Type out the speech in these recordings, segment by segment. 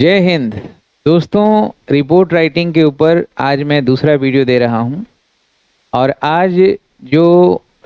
जय हिंद। दोस्तों, report writing के ऊपर आज मैं दूसरा वीडियो दे रहा हूं। और आज जो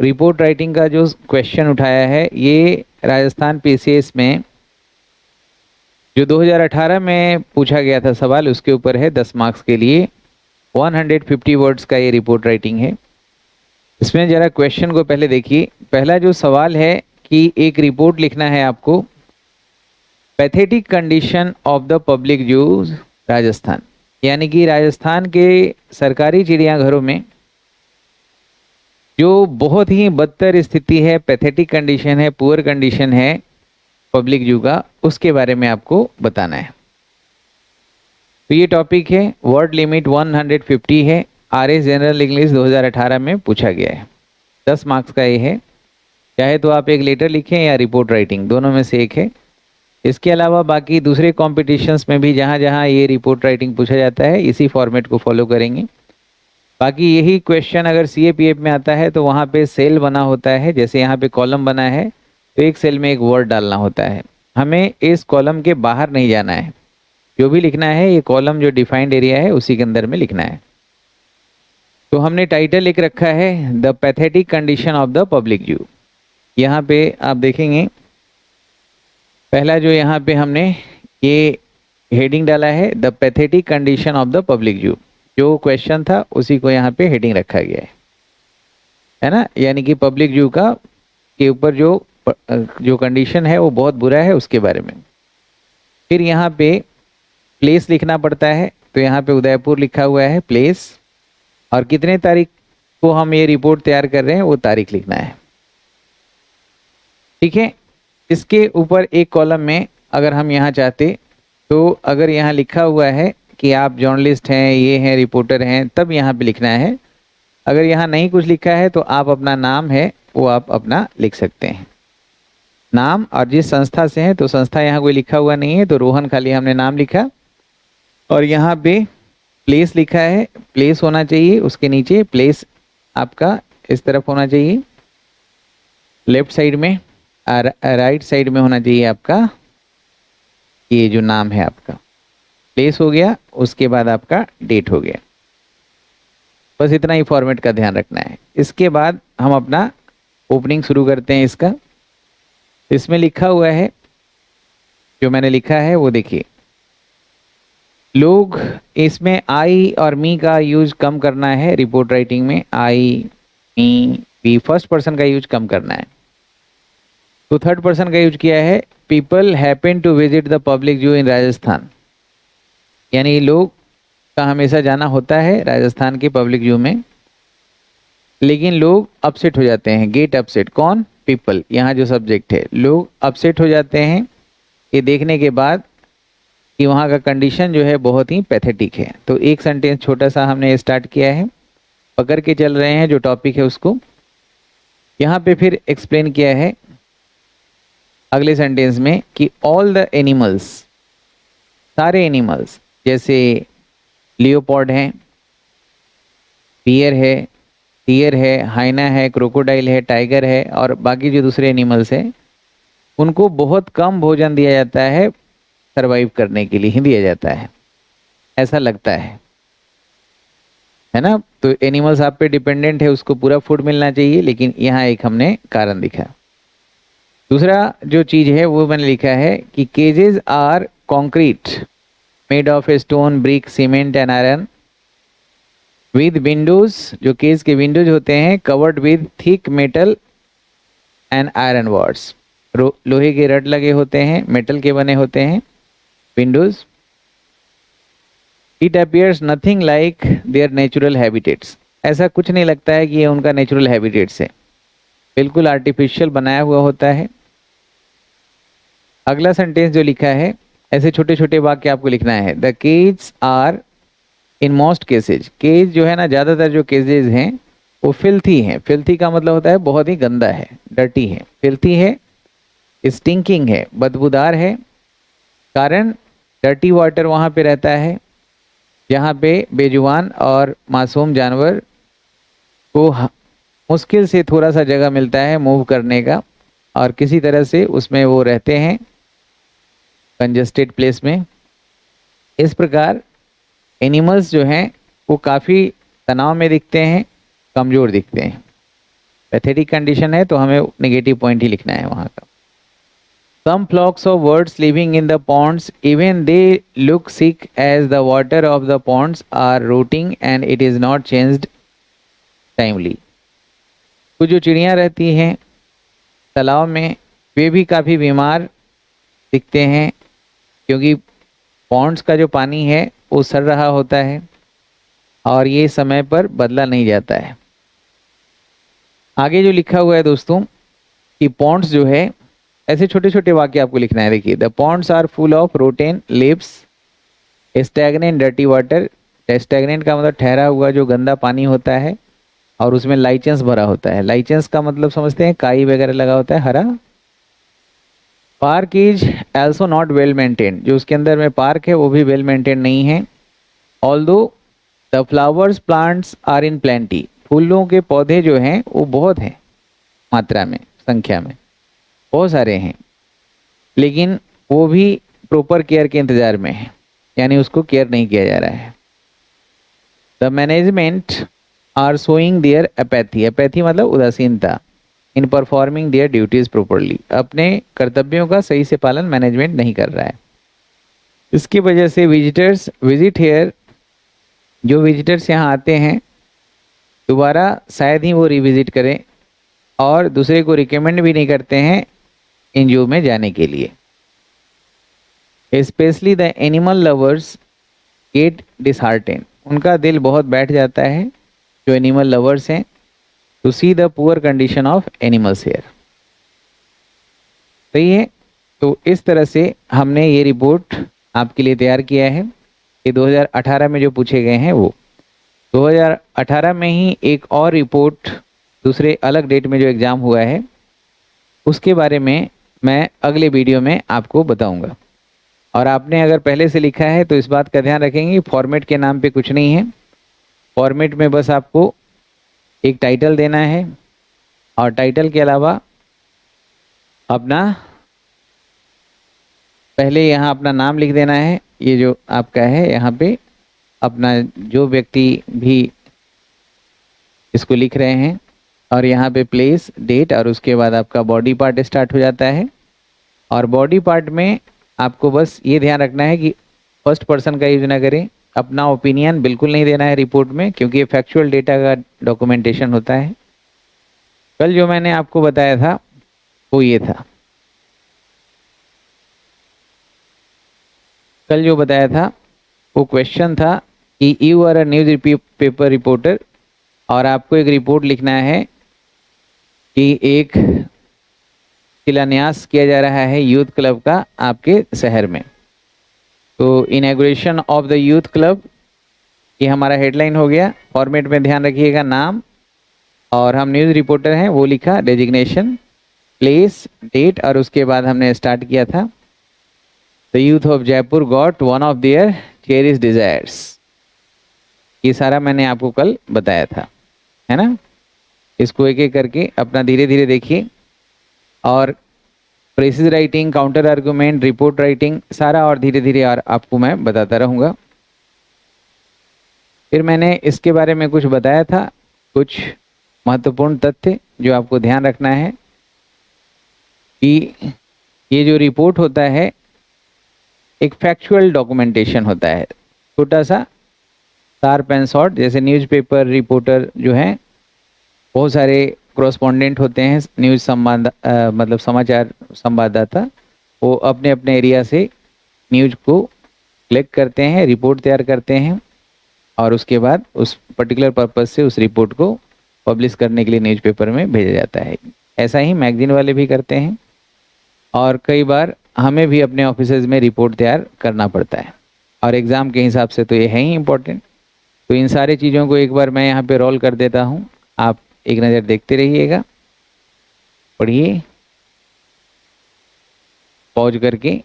रिपोर्ट राइटिंग का जो क्वेश्चन उठाया है ये राजस्थान पीसीएस में जो 2018 में पूछा गया था सवाल, उसके ऊपर है। 10 मार्क्स के लिए 150 वर्ड्स का ये रिपोर्ट राइटिंग है। इसमें जरा क्वेश्चन को पहले देखिए। पहला जो सवाल है कि एक रिपोर्ट लिखना है आपको, pathetic condition of the public zoos Rajasthan, यानी कि राजस्थान के सरकारी चिड़ियाघरों में जो बहुत ही बदतर स्थिति है, पैथेटिक कंडीशन है, पुअर कंडीशन है पब्लिक जू का, उसके बारे में आपको बताना है। तो ये टॉपिक है, वर्ड लिमिट 150 है। आरएस जनरल इंग्लिश 2018 में पूछा गया है। 10 मार्क्स का ये है। चाहे तो आप एक लेटर लिखें या रिपोर्ट राइटिंग, दोनों में से एक है। इसके अलावा बाकी दूसरे कॉम्पिटिशन्स में भी जहाँ जहाँ ये रिपोर्ट राइटिंग पूछा जाता है इसी फॉर्मेट को फॉलो करेंगे। बाकी यही क्वेश्चन अगर सीएपीएफ में आता है तो वहाँ पे सेल बना होता है, जैसे यहाँ पे कॉलम बना है तो एक सेल में एक वर्ड डालना होता है। हमें इस कॉलम के बाहर नहीं जाना है, जो भी लिखना है ये कॉलम जो डिफाइंड एरिया है उसी के अंदर में लिखना है। तो हमने टाइटल लिख रखा है the pathetic condition of the public जू। यहाँ पे आप देखेंगे पहला जो यहाँ पे हमने ये हेडिंग डाला है the pathetic condition of the public जू। जो क्वेश्चन था उसी को यहाँ पे हेडिंग रखा गया है ना, यानी कि पब्लिक जू का के ऊपर जो कंडीशन है वो बहुत बुरा है उसके बारे में। फिर यहाँ पे प्लेस लिखना पड़ता है, तो यहाँ पे उदयपुर लिखा हुआ है प्लेस, और कितने तारीख को हम ये रिपोर्ट तैयार कर रहे हैं वो तारीख लिखना है। ठीक है। इसके ऊपर एक कॉलम में अगर हम यहाँ चाहते तो अगर यहाँ लिखा हुआ है कि आप जर्नलिस्ट हैं, ये हैं, रिपोर्टर हैं, तब यहाँ पे लिखना है। अगर यहाँ नहीं कुछ लिखा है तो आप अपना नाम है वो आप अपना लिख सकते हैं, नाम, और जिस संस्था से हैं तो संस्था यहाँ कोई लिखा हुआ नहीं है तो रोहन खाली हमने नाम लिखा। और यहाँ पे प्लेस लिखा है, प्लेस होना चाहिए, उसके नीचे प्लेस आपका इस तरफ होना चाहिए, लेफ्ट साइड में, राइट साइड में होना चाहिए आपका ये जो नाम है आपका। प्लेस हो गया, उसके बाद आपका डेट हो गया। बस इतना ही फॉर्मेट का ध्यान रखना है। इसके बाद हम अपना ओपनिंग शुरू करते हैं। इसका इसमें लिखा हुआ है, जो मैंने लिखा है वो देखिए। लोग इसमें आई और मी का यूज कम करना है। रिपोर्ट राइटिंग में I, me, we, first person का यूज कम करना है। तो थर्ड पर्सन का यूज किया है, people happen to visit the public zoo in Rajasthan, यानी लोग का हमेशा जाना होता है राजस्थान के पब्लिक जू में, लेकिन लोग अपसेट हो जाते हैं। गेट अपसेट, कौन? पीपल, यहाँ जो सब्जेक्ट है। लोग अपसेट हो जाते हैं ये देखने के बाद कि वहाँ का कंडीशन जो है बहुत ही पैथेटिक है। तो एक सेंटेंस छोटा सा हमने स्टार्ट किया है, पकड़ के चल रहे हैं जो टॉपिक है उसको। यहाँ पे फिर एक्सप्लेन किया है अगले सेंटेंस में कि ऑल द एनिमल्स, सारे एनिमल्स, जैसे लियोपॉर्ड हैं, बियर है, टियर है, हाइना है, क्रोकोडाइल है, टाइगर है, और बाकी जो दूसरे एनिमल्स हैं उनको बहुत कम भोजन दिया जाता है, सरवाइव करने के लिए ही दिया जाता है, ऐसा लगता है ना। तो एनिमल्स आप पे डिपेंडेंट है, उसको पूरा फूड मिलना चाहिए, लेकिन यहाँ एक हमने कारण दिखा। दूसरा जो चीज है वो मैंने लिखा है कि cages are concrete made of stone, brick, cement and iron with windows, जो केज के विंडोज होते हैं, covered with thick metal and iron bars, लोहे के रड लगे होते हैं, मेटल के बने होते हैं Windows. It appears nothing like there natural habitats, ऐसा कुछ नहीं लगता है कि ये उनका नेचुरल हैबिटेट्स है, बिल्कुल आर्टिफिशियल बनाया हुआ होता है। अगला सेंटेंस जो लिखा है, ऐसे छोटे छोटे वाक्य आपको लिखना है। The cage are in most cases, cage जो है ना, ज़्यादातर जो केजेज हैं वो फिल्थी हैं। फिल्थी का मतलब होता है बहुत ही गंदा है, डर्टी है, फिल्थी है, स्टिंकिंग है, बदबूदार है। कारण डर्टी वाटर वहाँ पे रहता है जहाँ पे बेजुबान और मासूम जानवर को मुश्किल से थोड़ा सा जगह मिलता है मूव करने का, और किसी तरह से उसमें वो रहते हैं कंजस्टेड प्लेस में। इस प्रकार एनिमल्स जो हैं वो काफ़ी तनाव में दिखते हैं, कमज़ोर दिखते हैं। पैथेटिक कंडीशन है तो हमें नेगेटिव पॉइंट ही लिखना है वहाँ का। Some flocks of birds living in the ponds, even they look sick as the water of the ponds are rotting and it is not changed timely. कुछ जो चिड़ियाँ रहती हैं तालाब में वे भी काफ़ी बीमार दिखते हैं क्योंकि पॉन्ड्स का जो पानी है वो सड़ रहा होता है और ये समय पर बदला नहीं जाता है। आगे जो लिखा हुआ है दोस्तों कि पॉन्ड्स जो है, ऐसे छोटे छोटे वाक्य आपको लिखना है। देखिए, the ponds are full of rotten leaves stagnant dirty water. Stagnant का मतलब ठहरा हुआ जो गंदा पानी होता है और उसमें लाइचेंस भरा होता है। लाइचेंस का मतलब समझते हैं, काई वगैरह लगा होता है हरा। Park is also not well maintain, जो उसके अंदर में पार्क है वो भी वेल मेंटेन नहीं है। Although the flowers plants are in plenty, फूलों के पौधे जो हैं वो बहुत हैं मात्रा में, संख्या में बहुत सारे हैं, लेकिन वो भी प्रॉपर केयर के इंतजार में है, यानी उसको केयर नहीं किया जा रहा है। The management are showing their apathy, apathy मतलब उदासीनता, in performing their duties properly, अपने कर्तव्यों का सही से पालन मैनेजमेंट नहीं कर रहा है। इसकी वजह से विजिटर्स विजिट हेयर, जो विजिटर्स यहाँ आते हैं दोबारा शायद ही वो रिविजिट करें और दूसरे को रिकमेंड भी नहीं करते हैं इन जू में जाने के लिए। Specially the animal lovers get dishearten, उनका दिल बहुत बैठ जाता है जो एनिमल लवर्स हैं, to see the poor condition of animals here. सही है। तो इस तरह से हमने ये रिपोर्ट आपके लिए तैयार किया है। ये 2018 में जो पूछे गए हैं वो 2018 में ही एक और रिपोर्ट दूसरे अलग डेट में जो एग्ज़ाम हुआ है उसके बारे में मैं अगले वीडियो में आपको बताऊंगा। और आपने अगर पहले से लिखा है तो इस बात का ध्यान रखेंगे, फॉर्मेट के नाम पे कुछ नहीं है। फॉर्मेट में बस आपको एक टाइटल देना है और टाइटल के अलावा अपना पहले यहाँ अपना नाम लिख देना है। ये जो आपका है यहाँ पे अपना जो व्यक्ति भी इसको लिख रहे हैं और यहाँ पे प्लेस, डेट और उसके बाद आपका बॉडी पार्ट स्टार्ट हो जाता है। और बॉडी पार्ट में आपको बस ये ध्यान रखना है कि फर्स्ट पर्सन का यूज ना करें, अपना ओपिनियन बिल्कुल नहीं देना है रिपोर्ट में, क्योंकि ये फैक्चुअल डेटा का डॉक्यूमेंटेशन होता है। कल जो मैंने आपको बताया था वो ये था, कल जो बताया था वो क्वेश्चन था कि you are a newspaper reporter और आपको एक रिपोर्ट लिखना है कि एक शिलान्यास किया जा रहा है यूथ क्लब का आपके शहर में। तो inauguration of the youth club, ये हमारा हेडलाइन हो गया। फॉर्मेट में ध्यान रखिएगा, नाम और हम न्यूज़ रिपोर्टर हैं वो लिखा, डेजिग्नेशन, प्लेस, डेट और उसके बाद हमने स्टार्ट किया था the youth of Jaipur got one of their cherish desires. ये सारा मैंने आपको कल बताया था, है ना। इसको एक एक करके अपना धीरे धीरे देखिए। और precious writing, counter argument, report writing सारा और धीरे धीरे और आपको मैं बताता रहूँगा। फिर मैंने इसके बारे में कुछ बताया था, कुछ महत्वपूर्ण तथ्य जो आपको ध्यान रखना है कि ये जो रिपोर्ट होता है एक फैक्चुअल डॉक्यूमेंटेशन होता है, छोटा सा शार्प एंड शॉर्ट। जैसे न्यूज़पेपर रिपोर्टर जो हैं बहुत सारे क्रॉस्पॉन्डेंट होते हैं, न्यूज़ मतलब समाचार संवाददाता, वो अपने अपने एरिया से न्यूज़ को कलेक्ट करते हैं, रिपोर्ट तैयार करते हैं और उसके बाद उस पर्टिकुलर पर्पस से उस रिपोर्ट को पब्लिश करने के लिए न्यूज़पेपर में भेजा जाता है। ऐसा ही मैगजीन वाले भी करते हैं और कई बार हमें भी अपने ऑफिसेज में रिपोर्ट तैयार करना पड़ता है और एग्ज़ाम के हिसाब से तो ये है ही इम्पोर्टेंट। तो इन सारी चीज़ों को एक बार मैं यहाँ पे रोल कर देता हूँ, आप एक नज़र देखते रहिएगा, पढ़िए पॉज करके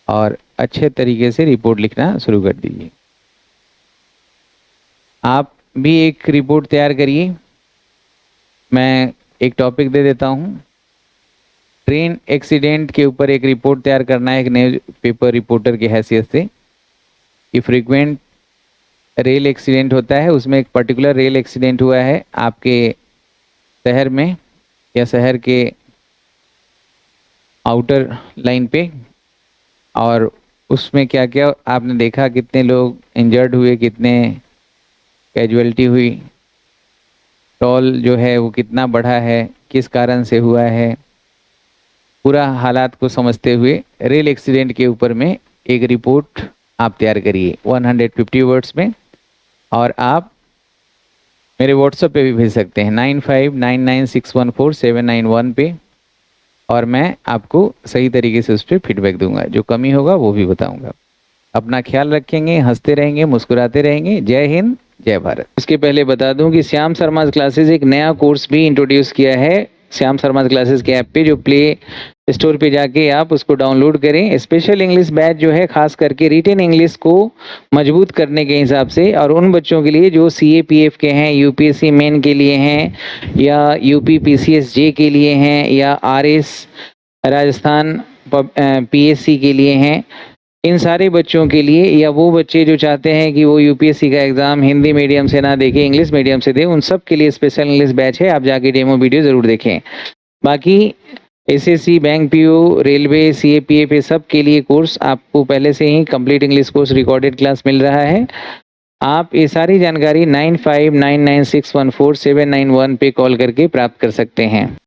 और अच्छे तरीके से रिपोर्ट लिखना शुरू कर दीजिए। आप भी एक रिपोर्ट तैयार करिए। मैं एक टॉपिक दे देता हूँ, ट्रेन एक्सीडेंट के ऊपर एक रिपोर्ट तैयार करना है एक न्यूज़ पेपर रिपोर्टर की हैसियत से। ये फ्रीक्वेंट रेल एक्सीडेंट होता है, उसमें एक पर्टिकुलर रेल एक्सीडेंट हुआ है आपके शहर में या शहर के आउटर लाइन पे, और उसमें क्या क्या आपने देखा, कितने लोग इंजर्ड हुए, कितने कैजुअलिटी हुई, टोल जो है वो कितना बढ़ा है, किस कारण से हुआ है, पूरा हालात को समझते हुए रेल एक्सीडेंट के ऊपर में एक रिपोर्ट आप तैयार करिए 150 वर्ड्स में, और आप मेरे व्हाट्सएप पे भी भेज सकते हैं 9599614791 पे, और मैं आपको सही तरीके से उस पर फीडबैक दूंगा, जो कमी होगा वो भी बताऊंगा। अपना ख्याल रखेंगे, हंसते रहेंगे, मुस्कुराते रहेंगे। जय हिंद, जय भारत। उसके पहले बता दूं कि श्याम शर्मा क्लासेस एक नया कोर्स भी इंट्रोड्यूस किया है श्याम शर्मा क्लासेस के ऐप पे, जो प्ले स्टोर पे जाके आप उसको डाउनलोड करें। स्पेशल इंग्लिश बैच जो है खास करके रिटेन इंग्लिश को मजबूत करने के हिसाब से, और उन बच्चों के लिए जो CAPF के हैं, UPSC मेन के लिए हैं, या UP PCSJ के लिए हैं, या RS राजस्थान PSC के लिए हैं, इन सारे बच्चों के लिए, या वो बच्चे जो चाहते हैं कि वो UPSC का एग्ज़ाम हिंदी मीडियम से ना देखें, इंग्लिश मीडियम से दें, उन सब के लिए स्पेशल इंग्लिश बैच है। आप जाके डेमो वीडियो ज़रूर देखें। बाकी SSC, bank PO, railway, CAPF, ये सब के लिए कोर्स आपको पहले से ही complete English course recorded class मिल रहा है। आप ये सारी जानकारी 9599614791 पे कॉल करके प्राप्त कर सकते हैं।